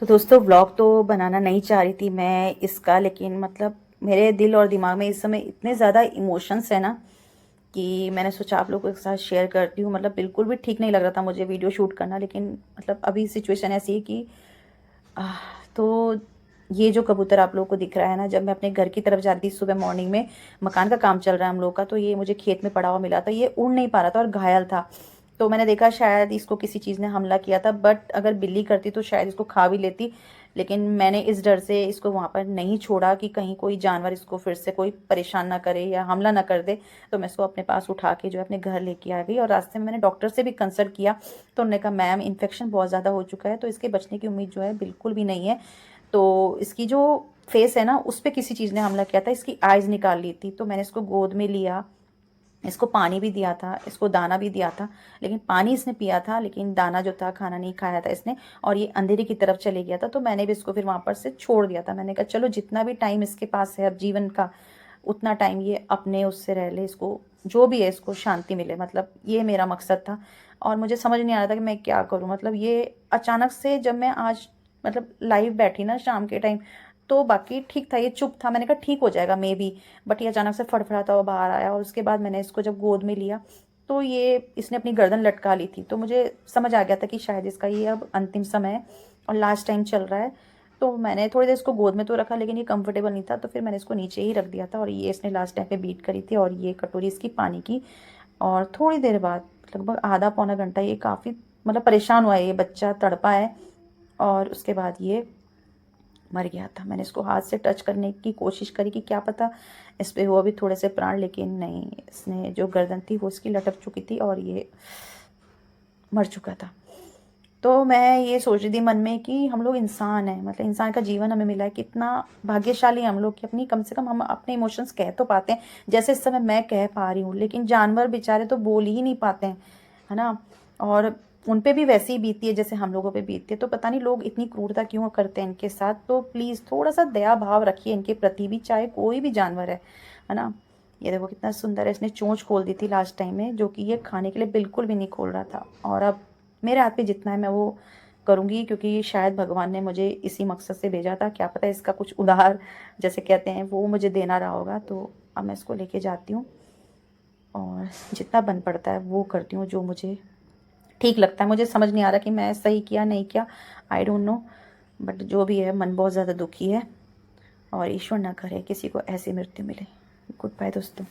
तो दोस्तों व्लॉग तो बनाना नहीं चाह रही थी मैं इसका, लेकिन मतलब मेरे दिल और दिमाग में इस समय इतने ज़्यादा इमोशंस है ना कि मैंने सोचा आप लोगों के साथ शेयर करती हूँ। मतलब बिल्कुल भी ठीक नहीं लग रहा था मुझे वीडियो शूट करना, लेकिन मतलब अभी सिचुएशन ऐसी है कि आह, तो ये जो कबूतर आप लोगों को दिख रहा है ना, जब मैं अपने घर की तरफ जाती थी सुबह मॉर्निंग में, मकान का काम चल रहा है हम लोग का, तो ये मुझे खेत में पड़ा हुआ मिला था। ये उड़ नहीं पा रहा था और घायल था। तो मैंने देखा शायद इसको किसी चीज़ ने हमला किया था, बट अगर बिल्ली करती तो शायद इसको खा भी लेती। लेकिन मैंने इस डर से इसको वहाँ पर नहीं छोड़ा कि कहीं कोई जानवर इसको फिर से कोई परेशान ना करे या हमला ना कर दे। तो मैं इसको अपने पास उठा के जो है अपने घर लेके आ गई, और रास्ते में मैंने डॉक्टर से भी कंसल्ट किया। तो उन्होंने कहा मैम इन्फेक्शन बहुत ज़्यादा हो चुका है, तो इसके बचने की उम्मीद जो है बिल्कुल भी नहीं है। तो इसकी जो फेस है ना, उस पे किसी चीज़ ने हमला किया था, इसकी आइज़ निकाल ली थी। तो मैंने इसको गोद में लिया, इसको पानी भी दिया था, इसको दाना भी दिया था। लेकिन पानी इसने पिया था, लेकिन दाना जो था खाना नहीं खाया था इसने। और ये अंधेरे की तरफ चले गया था, तो मैंने भी इसको फिर वहाँ पर से छोड़ दिया था। मैंने कहा चलो जितना भी टाइम इसके पास है अब जीवन का, उतना टाइम ये अपने उससे रह ले, इसको जो भी है इसको शांति मिले। मतलब ये मेरा मकसद था, और मुझे समझ नहीं आ रहा था कि मैं क्या करूँ। मतलब ये अचानक से जब मैं आज मतलब लाइव बैठी ना शाम के टाइम, तो बाकी ठीक था, ये चुप था। मैंने कहा ठीक हो जाएगा मे बी, बट ये अचानक से फड़फड़ाता हुआ बाहर आया। और उसके बाद मैंने इसको जब गोद में लिया, तो ये इसने अपनी गर्दन लटका ली थी। तो मुझे समझ आ गया था कि शायद इसका ये अब अंतिम समय है और लास्ट टाइम चल रहा है। तो मैंने थोड़ी देर इसको गोद में तो रखा, लेकिन ये कंफर्टेबल नहीं था, तो फिर मैंने इसको नीचे ही रख दिया था। और ये इसने लास्ट टाइम पे बीट करी थी, और ये कटोरी इसकी पानी की। और थोड़ी देर बाद लगभग आधा पौना घंटा ये काफ़ी मतलब परेशान हुआ है, ये बच्चा तड़पा है। और उसके बाद ये मर गया था। मैंने इसको हाथ से टच करने की कोशिश करी कि क्या पता इस पे हुआ भी थोड़े से प्राण, लेकिन नहीं, इसने जो गर्दन थी वो इसकी लटक चुकी थी और ये मर चुका था। तो मैं ये सोच रही थी मन में कि हम लोग इंसान हैं, मतलब इंसान का जीवन हमें मिला है, कितना भाग्यशाली हम लोग कि अपनी कम से कम हम अपने इमोशंस कह तो पाते हैं, जैसे इस समय मैं कह पा रही हूँ। लेकिन जानवर बेचारे तो बोल ही नहीं पाते हैं, है ना। और उन पे भी वैसे ही बीतती है जैसे हम लोगों पे बीतती है। तो पता नहीं लोग इतनी क्रूरता क्यों करते हैं इनके साथ। तो प्लीज़ थोड़ा सा दया भाव रखिए इनके प्रति भी, चाहे कोई भी जानवर है ना। ये देखो कितना सुंदर है, इसने चोंच खोल दी थी लास्ट टाइम में, जो कि ये खाने के लिए बिल्कुल भी नहीं खोल रहा था। और अब मेरे हाथ पे जितना है मैं वो करूँगी, क्योंकि शायद भगवान ने मुझे इसी मकसद से भेजा था। क्या पता इसका कुछ उधार जैसे कहते हैं वो मुझे देना रहा होगा। तो अब मैं इसको लेके जाती हूँ और जितना बन पड़ता है वो करती हूँ, जो मुझे ठीक लगता है। मुझे समझ नहीं आ रहा कि मैं सही किया नहीं किया, आई डोंट नो। बट जो भी है, मन बहुत ज़्यादा दुखी है, और ईश्वर ना करे किसी को ऐसी मृत्यु मिले। गुड बाय दोस्तों।